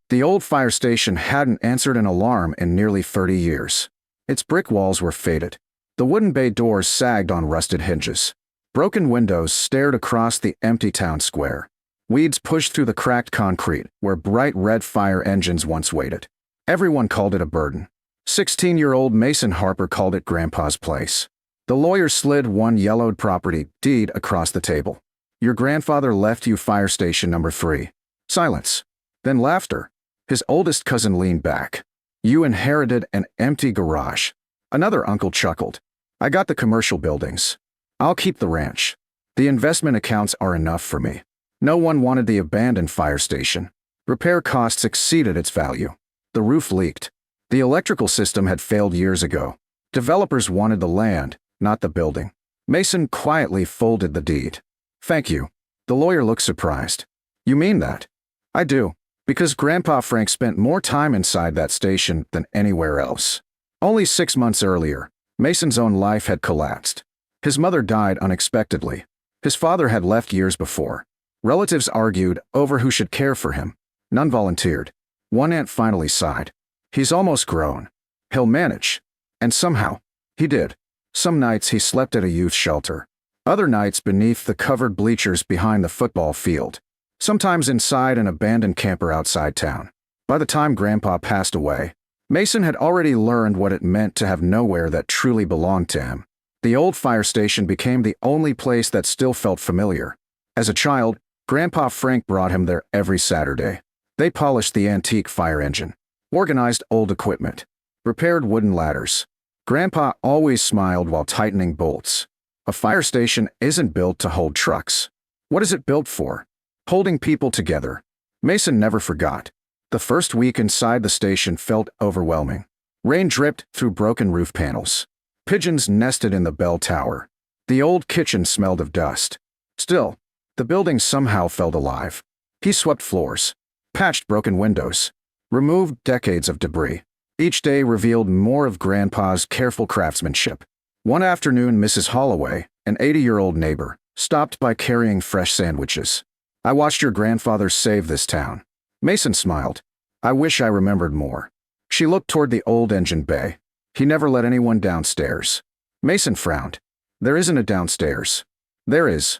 The old fire station hadn't answered an alarm in nearly 30 years. Its brick walls were faded. The wooden bay doors sagged on rusted hinges. Broken windows stared across the empty town square. Weeds pushed through the cracked concrete where bright red fire engines once waited. Everyone called it a burden. 16-year-old Mason Harper called it Grandpa's place. The lawyer slid one yellowed property deed across the table. Your grandfather left you fire station number 3. Silence. Then laughter. His oldest cousin leaned back. You inherited an empty garage. Another uncle chuckled. I got the commercial buildings. I'll keep the ranch. The investment accounts are enough for me. No one wanted the abandoned fire station. Repair costs exceeded its value. The roof leaked. The electrical system had failed years ago. Developers wanted the land, not the building. Mason quietly folded the deed. Thank you. The lawyer looked surprised. You mean that? I do. Because Grandpa Frank spent more time inside that station than anywhere else. Only 6 months earlier, Mason's own life had collapsed. His mother died unexpectedly. His father had left years before. Relatives argued over who should care for him. None volunteered. One aunt finally sighed. He's almost grown. He'll manage. And somehow, he did. Some nights he slept at a youth shelter. Other nights beneath the covered bleachers behind the football field. Sometimes inside an abandoned camper outside town. By the time Grandpa passed away, Mason had already learned what it meant to have nowhere that truly belonged to him. The old fire station became the only place that still felt familiar. As a child, Grandpa Frank brought him there every Saturday. They polished the antique fire engine, organized old equipment, repaired wooden ladders. Grandpa always smiled while tightening bolts. A fire station isn't built to hold trucks. What is it built for? Holding people together. Mason never forgot. The first week inside the station felt overwhelming. Rain dripped through broken roof panels. Pigeons nested in the bell tower. The old kitchen smelled of dust. Still, the building somehow felt alive. He swept floors, patched broken windows, removed decades of debris. Each day revealed more of Grandpa's careful craftsmanship. One afternoon, Mrs. Holloway, an 80-year-old neighbor, stopped by carrying fresh sandwiches. I watched your grandfather save this town. Mason smiled. I wish I remembered more. She looked toward the old engine bay. He never let anyone downstairs. Mason frowned. There isn't a downstairs. There is.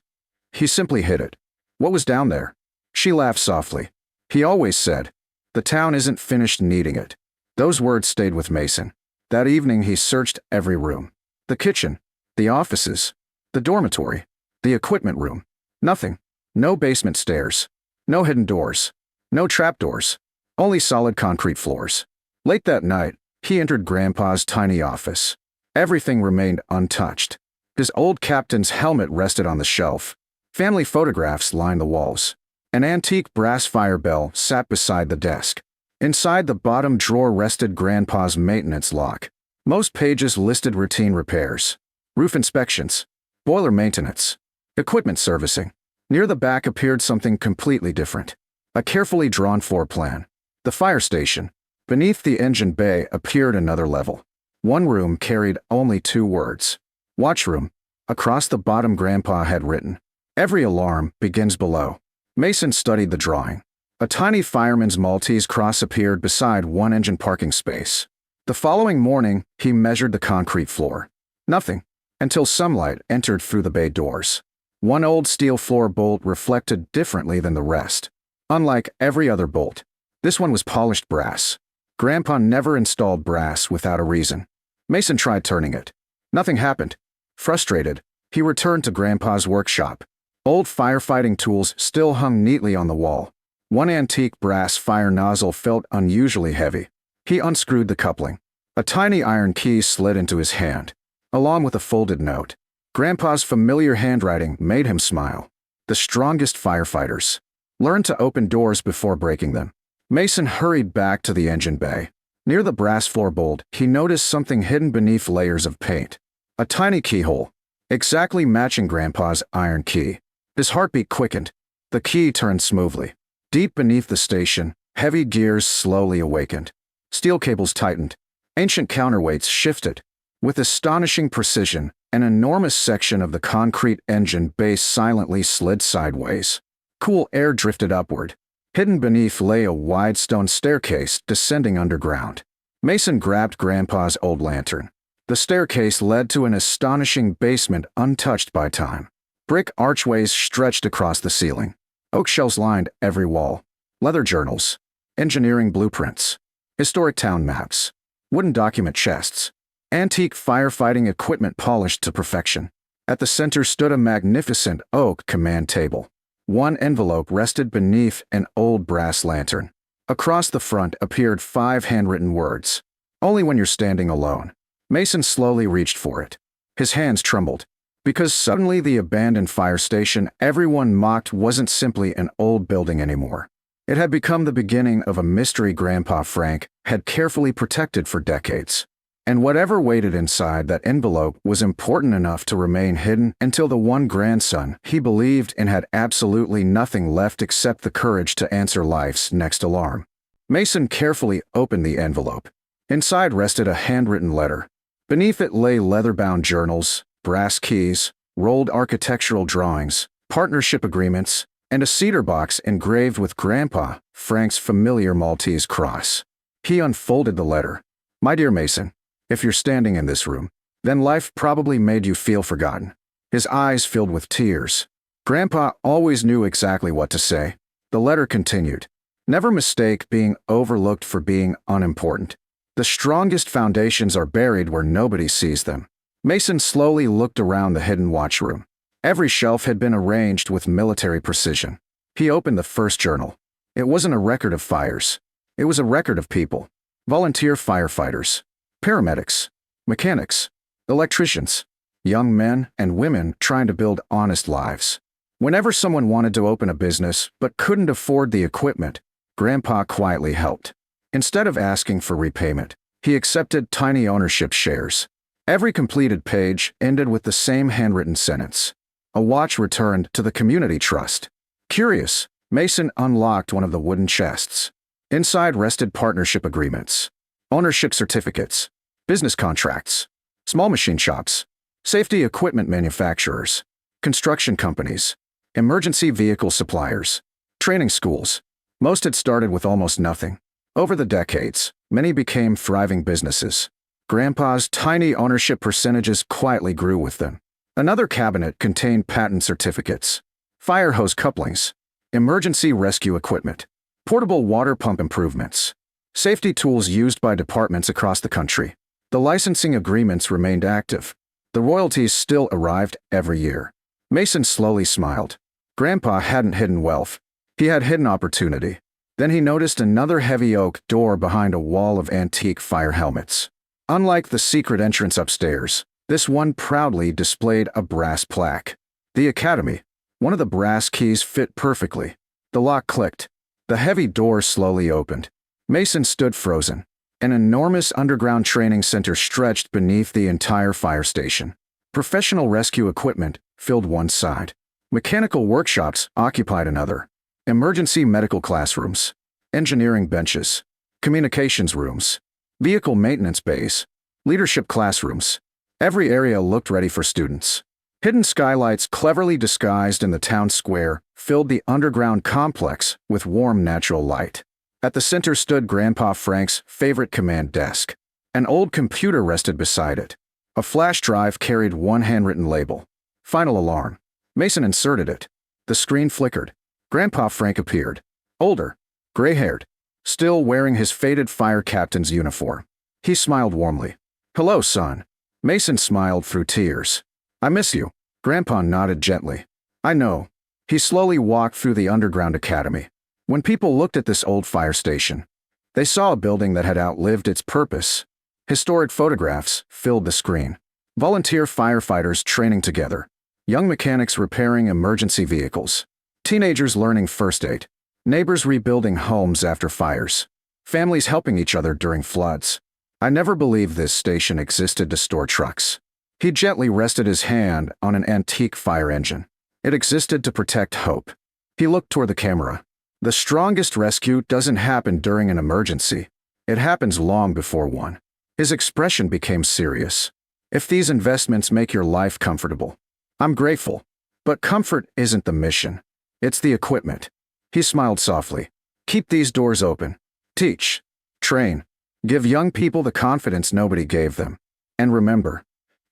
He simply hid it. What was down there? She laughed softly. He always said, the town isn't finished needing it. Those words stayed with Mason. That evening he searched every room. The kitchen, the offices, the dormitory, the equipment room. Nothing. No basement stairs. No hidden doors. No trapdoors. Only solid concrete floors. Late that night, he entered Grandpa's tiny office. Everything remained untouched. His old captain's helmet rested on the shelf. Family photographs lined the walls. An antique brass fire bell sat beside the desk. Inside the bottom drawer rested Grandpa's maintenance log. Most pages listed routine repairs, roof inspections, boiler maintenance, equipment servicing. Near the back appeared something completely different. A carefully drawn floor plan. The fire station. Beneath the engine bay appeared another level. One room carried only 2 words. Watchroom. Across the bottom Grandpa had written, every alarm begins below. Mason studied the drawing. A tiny fireman's Maltese cross appeared beside one engine parking space. The following morning, he measured the concrete floor. Nothing, until sunlight entered through the bay doors. One old steel floor bolt reflected differently than the rest. Unlike every other bolt, this one was polished brass. Grandpa never installed brass without a reason. Mason tried turning it. Nothing happened. Frustrated, he returned to Grandpa's workshop. Old firefighting tools still hung neatly on the wall. One antique brass fire nozzle felt unusually heavy. He unscrewed the coupling. A tiny iron key slid into his hand, along with a folded note. Grandpa's familiar handwriting made him smile. The strongest firefighters learn to open doors before breaking them. Mason hurried back to the engine bay. Near the brass floor bolt, he noticed something hidden beneath layers of paint. A tiny keyhole, exactly matching Grandpa's iron key. His heartbeat quickened. The key turned smoothly. Deep beneath the station, heavy gears slowly awakened. Steel cables tightened. Ancient counterweights shifted. With astonishing precision, an enormous section of the concrete engine base silently slid sideways. Cool air drifted upward. Hidden beneath lay a wide stone staircase descending underground. Mason grabbed Grandpa's old lantern. The staircase led to an astonishing basement untouched by time. Brick archways stretched across the ceiling. Oak shelves lined every wall. Leather journals, engineering blueprints, historic town maps, wooden document chests, antique firefighting equipment polished to perfection. At the center stood a magnificent oak command table. One envelope rested beneath an old brass lantern. Across the front appeared 5 handwritten words. Only when you're standing alone. Mason slowly reached for it. His hands trembled, because suddenly the abandoned fire station everyone mocked wasn't simply an old building anymore. It had become the beginning of a mystery Grandpa Frank had carefully protected for decades. And whatever waited inside that envelope was important enough to remain hidden until the one grandson he believed in had absolutely nothing left except the courage to answer life's next alarm. Mason carefully opened the envelope. Inside rested a handwritten letter. Beneath it lay leather-bound journals, brass keys, rolled architectural drawings, partnership agreements, and a cedar box engraved with Grandpa Frank's familiar Maltese cross. He unfolded the letter. "My dear Mason, if you're standing in this room, then life probably made you feel forgotten." His eyes filled with tears. Grandpa always knew exactly what to say. The letter continued. "Never mistake being overlooked for being unimportant. The strongest foundations are buried where nobody sees them." Mason slowly looked around the hidden watchroom. Every shelf had been arranged with military precision. He opened the first journal. It wasn't a record of fires. It was a record of people. Volunteer firefighters, paramedics, mechanics, electricians, young men and women trying to build honest lives. Whenever someone wanted to open a business but couldn't afford the equipment, Grandpa quietly helped. Instead of asking for repayment, he accepted tiny ownership shares. Every completed page ended with the same handwritten sentence. A watch returned to the community trust. Curious, Mason unlocked one of the wooden chests. Inside rested partnership agreements, ownership certificates, business contracts, small machine shops, safety equipment manufacturers, construction companies, emergency vehicle suppliers, training schools. Most had started with almost nothing. Over the decades, many became thriving businesses. Grandpa's tiny ownership percentages quietly grew with them. Another cabinet contained patent certificates, fire hose couplings, emergency rescue equipment, portable water pump improvements, safety tools used by departments across the country. The licensing agreements remained active. The royalties still arrived every year. Mason slowly smiled. Grandpa hadn't hidden wealth. He had hidden opportunity. Then he noticed another heavy oak door behind a wall of antique fire helmets. Unlike the secret entrance upstairs, this one proudly displayed a brass plaque. The Academy. One of the brass keys fit perfectly. The lock clicked. The heavy door slowly opened. Mason stood frozen. An enormous underground training center stretched beneath the entire fire station. Professional rescue equipment filled one side. Mechanical workshops occupied another. Emergency medical classrooms, engineering benches, communications rooms, vehicle maintenance bays, leadership classrooms. Every area looked ready for students. Hidden skylights cleverly disguised in the town square filled the underground complex with warm natural light. At the center stood Grandpa Frank's favorite command desk. An old computer rested beside it. A flash drive carried one handwritten label. Final alarm. Mason inserted it. The screen flickered. Grandpa Frank appeared. Older, gray-haired, still wearing his faded fire captain's uniform. He smiled warmly. "Hello, son." Mason smiled through tears. "I miss you." Grandpa nodded gently. "I know." He slowly walked through the underground academy. When people looked at this old fire station, they saw a building that had outlived its purpose. Historic photographs filled the screen. Volunteer firefighters training together. Young mechanics repairing emergency vehicles. Teenagers learning first aid. Neighbors rebuilding homes after fires. Families helping each other during floods. I never believed this station existed to store trucks. He gently rested his hand on an antique fire engine. It existed to protect hope. He looked toward the camera. The strongest rescue doesn't happen during an emergency. It happens long before one. His expression became serious. "If these investments make your life comfortable, I'm grateful. But comfort isn't the mission. It's the equipment." He smiled softly. Keep these doors open. Teach. Train. Give young people the confidence nobody gave them. And remember,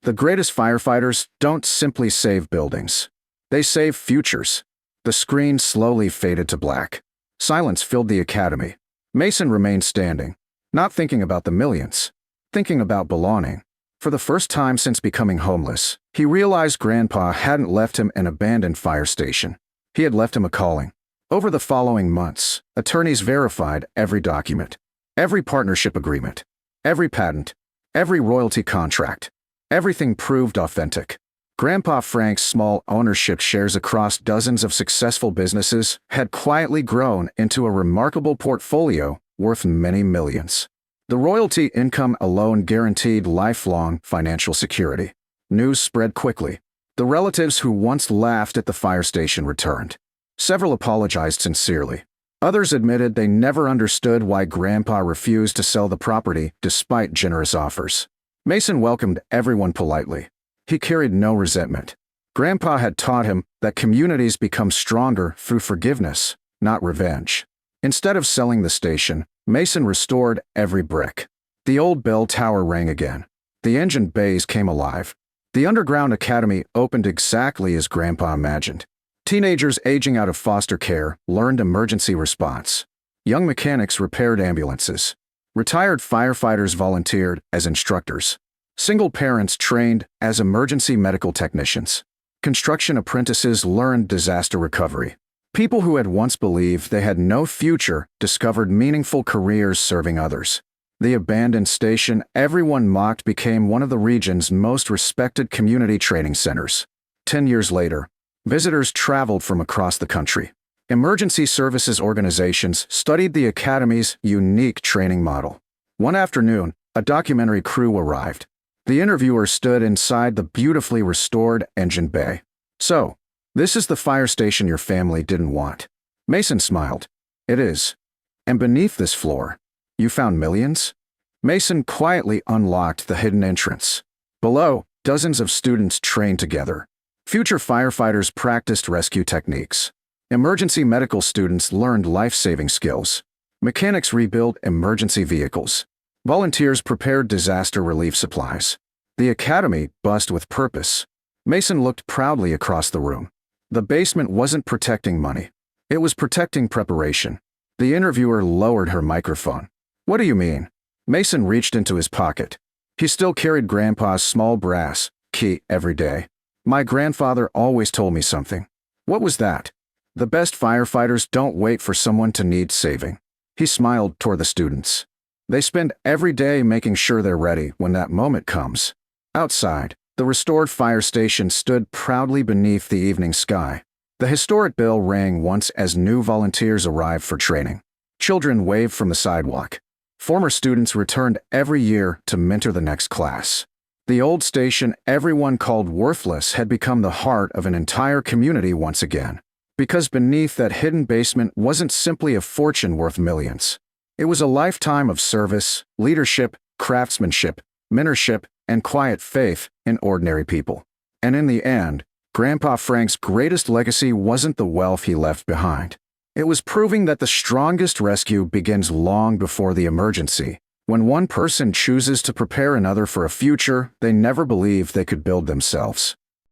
the greatest firefighters don't simply save buildings. They save futures. The screen slowly faded to black. Silence filled the academy. Mason remained standing, not thinking about the millions, thinking about belonging. For the first time since becoming homeless, he realized Grandpa hadn't left him an abandoned fire station. He had left him a calling. Over the following months, attorneys verified every document, every partnership agreement, every patent, every royalty contract. Everything proved authentic. Grandpa Frank's small ownership shares across dozens of successful businesses had quietly grown into a remarkable portfolio worth many millions. The royalty income alone guaranteed lifelong financial security. News spread quickly. The relatives who once laughed at the fire station returned. Several apologized sincerely. Others admitted they never understood why Grandpa refused to sell the property despite generous offers. Mason welcomed everyone politely. He carried no resentment. Grandpa had taught him that communities become stronger through forgiveness, not revenge. Instead of selling the station, Mason restored every brick. The old bell tower rang again. The engine bays came alive. The underground academy opened exactly as Grandpa imagined. Teenagers aging out of foster care learned emergency response. Young mechanics repaired ambulances. Retired firefighters volunteered as instructors. Single parents trained as emergency medical technicians. Construction apprentices learned disaster recovery. People who had once believed they had no future discovered meaningful careers serving others. The abandoned station everyone mocked became one of the region's most respected community training centers. 10 years later, visitors traveled from across the country. Emergency services organizations studied the academy's unique training model. One afternoon, a documentary crew arrived. The interviewer stood inside the beautifully restored engine bay. "So, this is the fire station your family didn't want." Mason smiled. "It is. And beneath this floor, you found millions?" Mason quietly unlocked the hidden entrance. Below, dozens of students trained together. Future firefighters practiced rescue techniques. Emergency medical students learned life-saving skills. Mechanics rebuilt emergency vehicles. Volunteers prepared disaster relief supplies. The academy buzzed with purpose. Mason looked proudly across the room. The basement wasn't protecting money. It was protecting preparation. The interviewer lowered her microphone. "What do you mean?" Mason reached into his pocket. He still carried Grandpa's small brass key every day. "My grandfather always told me something." "What was that?" "The best firefighters don't wait for someone to need saving." He smiled toward the students. "They spend every day making sure they're ready when that moment comes." Outside, the restored fire station stood proudly beneath the evening sky. The historic bell rang once as new volunteers arrived for training. Children waved from the sidewalk. Former students returned every year to mentor the next class. The old station everyone called worthless had become the heart of an entire community once again. Because beneath that hidden basement wasn't simply a fortune worth millions. It was a lifetime of service, leadership, craftsmanship, mentorship, and quiet faith in ordinary people. And in the end, Grandpa Frank's greatest legacy wasn't the wealth he left behind. It was proving that the strongest rescue begins long before the emergency. When one person chooses to prepare another for a future they never believed they could build themselves.